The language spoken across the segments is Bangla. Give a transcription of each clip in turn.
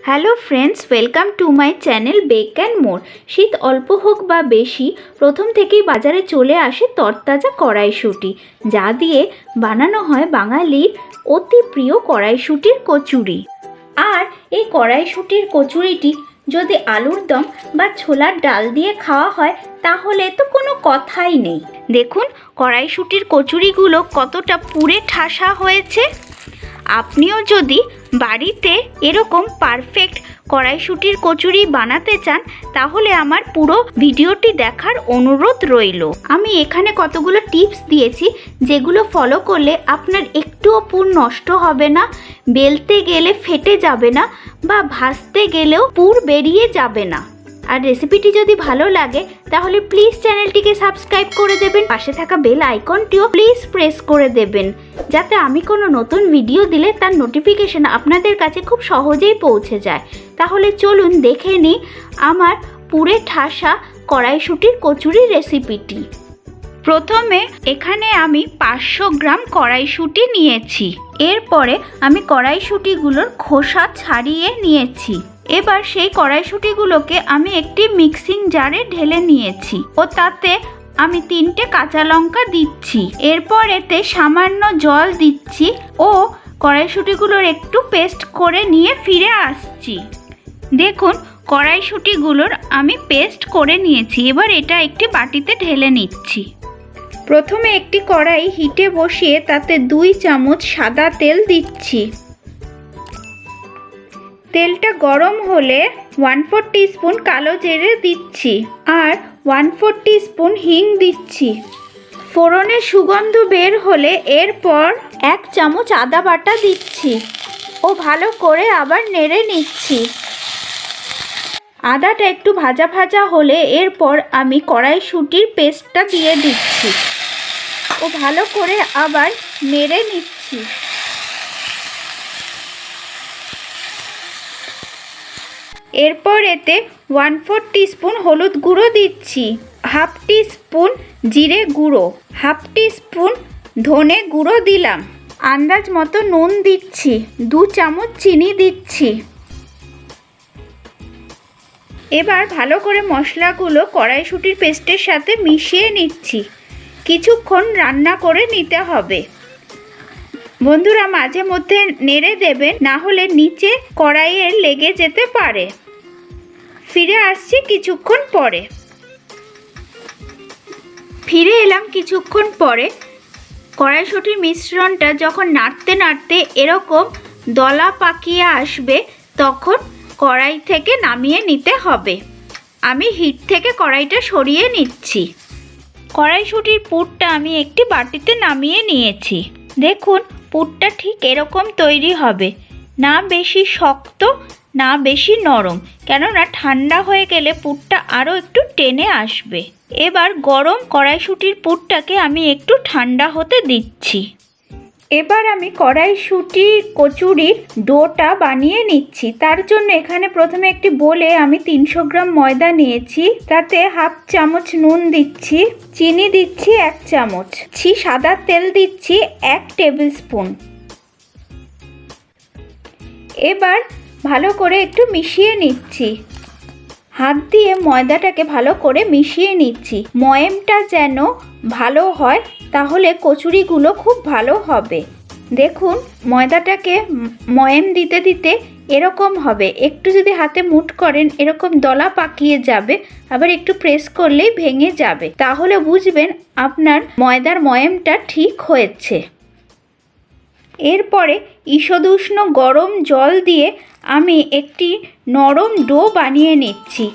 Hello friends, welcome to my channel Bake and More. শীত অল্প হোক বা বেশি, প্রথম থেকেই বাজারে চলে আসে তরতাজা কড়াইশুঁটি, যা দিয়ে বানানো হয় বাঙালির অতি প্রিয় কড়াইশুঁটির কচুরি। আর এই কড়াইশুঁটির কচুরিটি যদি আলুর দম বা ছোলার ডাল দিয়ে খাওয়া হয় তাহলে তো কোনো কথাই নেই। দেখুন কড়াইশুঁটির কচুরিগুলো কতটা পুরে ঠাসা হয়েছে। আপনিও যদি বাড়িতে এরকম পারফেক্ট কড়াইশুঁটির কচুরি বানাতে চান তাহলে আমার পুরো ভিডিওটি দেখার অনুরোধ রইল। আমি এখানে কতগুলো টিপস দিয়েছি যেগুলো ফলো করলে আপনার একটুও পুর নষ্ট হবে না, বেলতে গেলে ফেটে যাবে না বা ভাজতে গেলেও পুর বেরিয়ে যাবে না। আর রেসিপিটি যদি ভালো লাগে তাহলে প্লিজ চ্যানেলটিকে সাবস্ক্রাইব করে দেবেন, পাশে থাকা বেল আইকনটিও প্লিজ প্রেস করে দেবেন, যাতে আমি কোনো নতুন ভিডিও দিলে তার নোটিফিকেশন আপনাদের কাছে খুব সহজেই পৌঁছে যায়। তাহলে চলুন দেখে নিই আমার পুরে ঠাসা কড়াইশুঁটির কচুরি রেসিপিটি। প্রথমে এখানে আমি 500 গ্রাম কড়াইশুঁটি নিয়েছি। এরপরে আমি কড়াইশুঁটিগুলোর খোসা ছাড়িয়ে নিয়েছি। এবার সেই কড়াইশুঁটিগুলোকে আমি একটি মিক্সিং জারে ঢেলে নিয়েছি ও তাতে আমি 3টে কাঁচা লঙ্কা দিচ্ছি। এরপর এতে সামান্য জল দিচ্ছি ও কড়াইশুঁটিগুলোর একটু পেস্ট করে নিয়ে ফিরে আসছি। দেখুন কড়াইশুঁটিগুলোর আমি পেস্ট করে নিয়েছি। এবার এটা একটি বাটিতে ঢেলে নিচ্ছি। প্রথমে একটি কড়াই হিটে বসিয়ে তাতে 2 চামচ সাদা তেল দিচ্ছি। তেলটা গরম হলে 1/4 টিস্পুন কালো জিরে দিচ্ছি আর 1/4 টিস্পুন হিং দিচ্ছি। ফোড়নের সুগন্ধ বের হলে এরপর 1 চামচ আদা বাটা দিচ্ছি ও ভালো করে আবার নেড়ে নিচ্ছি। আদাটা একটু ভাজা ভাজা হলে এরপর আমি কড়াইশুঁটির পেস্টটা দিয়ে দিচ্ছি ও ভালো করে আবার নেড়ে নিচ্ছি। এরপর এতে 1/4 টিস্পুন হলুদ গুঁড়ো দিচ্ছি, 1/2 টিস্পুন জিরে গুঁড়ো, 1/2 টিস্পুন ধনে গুঁড়ো দিলাম, আন্দাজ মতো নুন দিচ্ছি, 2 চামচ চিনি দিচ্ছি। এবার ভালো করে মশলাগুলো কড়াইশুঁটির পেস্টের সাথে মিশিয়ে নিচ্ছি। কিছুক্ষণ রান্না করে নিতে হবে। বন্ধুরা মাঝে মধ্যে নেড়ে দেবেন, না হলে নিচে কড়াইয়ে লেগে যেতে পারে। ফিরে আসছি কিছুক্ষণ পরে। ফিরে এলাম কিছুক্ষণ পরে। কড়াইশুঁটির মিশ্রণটা যখন নাড়তে নাড়তে এরকম দলা পাকিয়ে আসবে তখন কড়াই থেকে নামিয়ে নিতে হবে। আমি হিট থেকে কড়াইটা সরিয়ে নিচ্ছি। কড়াইশুঁটির পুরটা আমি একটি বাটিতে নামিয়ে নিয়েছি। দেখুন পুরটা ঠিক এরকম তৈরি হবে, না বেশি শক্ত না বেশি নরম, কেননা ঠান্ডা হয়ে গেলে পুরটা আরও একটু টেনে আসবে। এবার গরম কড়াইশুঁটির পুরটাকে আমি একটু ঠান্ডা হতে দিচ্ছি। এবার আমি কড়াইশুঁটির কচুরির ডোটা বানিয়ে নিচ্ছি। তার জন্য এখানে প্রথমে একটি বোলে আমি 300 গ্রাম ময়দা নিয়েছি, তাতে 1/2 চামচ নুন দিচ্ছি, চিনি দিচ্ছি 1 চামচ, সাদা তেল দিচ্ছি 1 টেবিল স্পুন। এবার ভালো করে একটু মিশিয়ে নিচ্ছি। হাত দিয়ে ময়দাটাকে ভালো করে মিশিয়ে নিচ্ছি। ময়ামটা যেন ভালো হয়, তাহলে কচুরিগুলো খুব ভালো হবে। দেখুন ময়দাটাকে ময়াম দিতে দিতে এরকম হবে। একটু যদি হাতে মুঠ করেন এরকম দলা পাকিয়ে যাবে, আবার একটু প্রেস করলেই ভেঙে যাবে। তাহলে বুঝবেন আপনার ময়দার ময়ামটা ঠিক হয়েছে। এরপরে ঈষদুষ্ণ গরম জল দিয়ে আমি একটি নরম ডো বানিয়ে নিচ্ছি।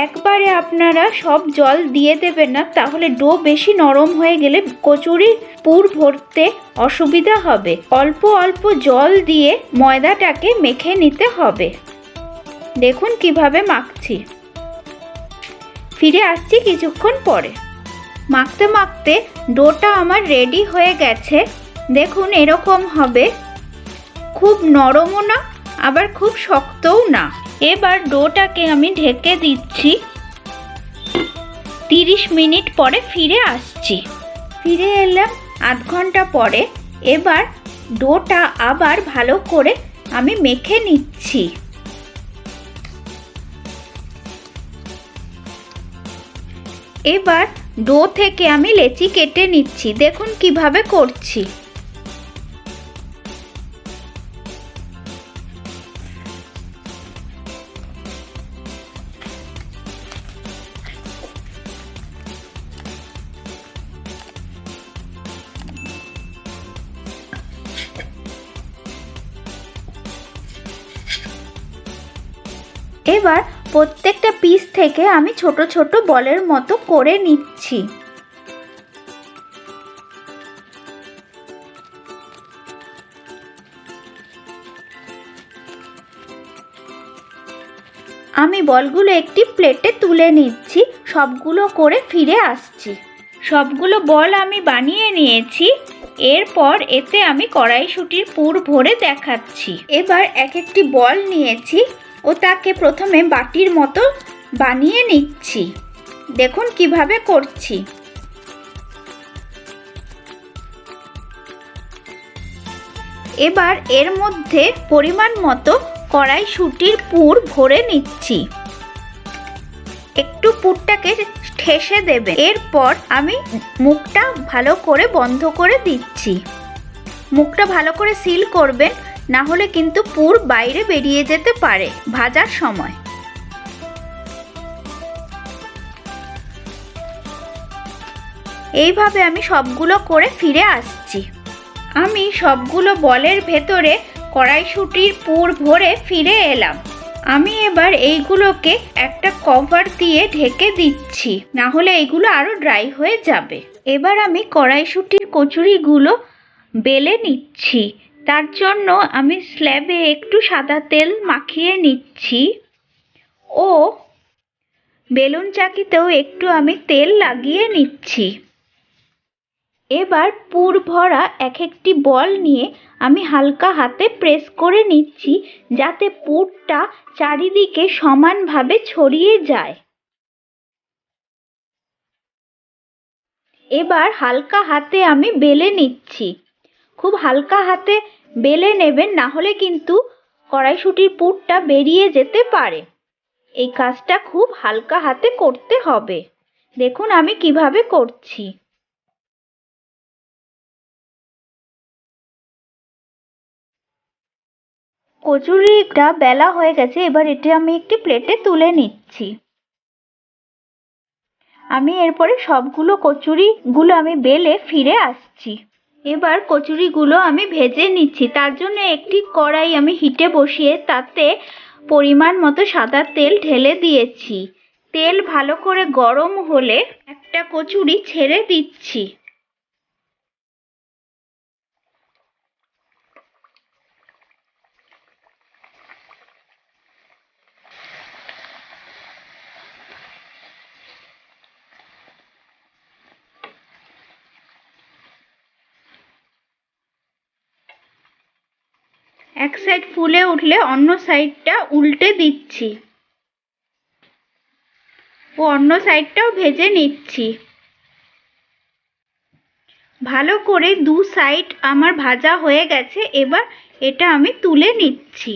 একবারে আপনারা সব জল দিয়ে দেবেন না, তাহলে ডো বেশি নরম হয়ে গেলে কচুরির পুর ভরতে অসুবিধা হবে। অল্প অল্প জল দিয়ে ময়দাটাকে মেখে নিতে হবে। দেখুন কিভাবে মাখছি। ফিরে আসছি কিছুক্ষণ পরে। মাখতে মাখতে ডোটা আমার রেডি হয়ে গেছে। দেখুন এরকম হবে, খুব নরমও না আবার খুব শক্তও না। এবার ডোটাকে আমি ঢেকে দিচ্ছি। 30 মিনিট পরে ফিরে আসছি। ফিরে এলাম আধ ঘন্টা পরে। এবার ডোটা আবার ভালো করে আমি মেখে নিচ্ছি। এবার ডো থেকে আমি লেচি কেটে নিচ্ছি। দেখুন কিভাবে করছি। এবার প্রত্যেকটা পিস থেকে আমি ছোট ছোট বলের মতো করে নিচ্ছি। আমি বলগুলো একটি প্লেটে তুলে নিচ্ছি। সবগুলো করে ফিরে আসছি। সবগুলো বল আমি বানিয়ে নিয়েছি। এরপর এতে আমি কড়াইশুঁটির পুর ভরে দেখাচ্ছি। এবার এক একটি বল নিয়েছি ও তাকে প্রথমে বাটির মতো বানিয়ে নিচ্ছি। দেখুন কিভাবে করছি। এবার এর মধ্যে পরিমাণ মতো কড়াইশুঁটির পুর ভরে নিচ্ছি। একটু পুরটাকে ঠেসে দেবে। এরপর আমি মুখটা ভালো করে বন্ধ করে দিচ্ছি। মুখটা ভালো করে সিল করবেন, না হলে কিন্তু পুর বাইরে বেরিয়ে যেতে পারে ভাজার সময়। এইভাবে আমি সবগুলো করে ফিরে আসছি। আমি সবগুলো বলের ভেতরে কড়াইশুঁটির পুর ভরে ফিরে এলাম। আমি এবার এইগুলোকে একটা কভার দিয়ে ঢেকে দিচ্ছি, না হলে এইগুলো আরও ড্রাই হয়ে যাবে। এবার আমি কড়াইশুঁটির কচুরিগুলো বেলে নিচ্ছি। তার জন্য আমি স্ল্যাবে একটু সাদা তেল মাখিয়ে নিচ্ছি ও বেলুন চাকিতেও একটু আমি তেল লাগিয়ে নিচ্ছি। এবার পুর ভরা এক একটি বল নিয়ে আমি হালকা হাতে প্রেস করে নিচ্ছি, যাতে পুরটা চারিদিকে সমানভাবে ছড়িয়ে যায়। এবার হালকা হাতে আমি বেলে নিচ্ছি। খুব হালকা হাতে বেলে নেবেন, না হলে কিন্তু কড়াইশুঁটির পুরটা বেরিয়ে যেতে পারে। এই কাজটা খুব হালকা হাতে করতে হবে। দেখুন আমি কিভাবে করছি। কচুরিটা বেলা হয়ে গেছে। এবার এটা আমি একটি প্লেটে তুলে নিচ্ছি। আমি এরপরে সবগুলো কচুরিগুলো আমি বেলে ফিরে আসছি। এবার কচুরিগুলো আমি ভেজে নিচ্ছি। তার জন্য একটি কড়াই আমি হিটে বসিয়ে তাতে পরিমাণ মতো সাদা তেল ঢেলে দিয়েছি। তেল ভালো করে গরম হলে একটা কচুরি ছেড়ে দিচ্ছি। এক সাইড ফুলে উঠলে অন্য সাইডটা উল্টে দিচ্ছি ও অন্য সাইডটাও ভেজে নিচ্ছি। ভালো করে দু সাইড আমার ভাজা হয়ে গেছে। এবার এটা আমি তুলে নিচ্ছি।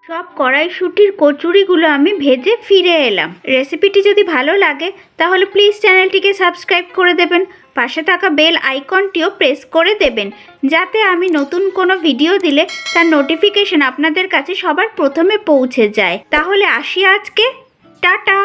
সব কড়াইশুঁটির কচুরিগুলো আমি ভেজে ফিরে এলাম। রেসিপিটি যদি ভালো লাগে তাহলে প্লিজ চ্যানেলটিকে সাবস্ক্রাইব করে দেবেন। পাশে থাকা বেল আইকনটিও প্রেস করে দেবেন, যাতে আমি নতুন কোনো ভিডিও দিলে তার নোটিফিকেশন আপনাদের কাছে সবার প্রথমে পৌঁছে যায়। তাহলে আসি আজকে। টাটা।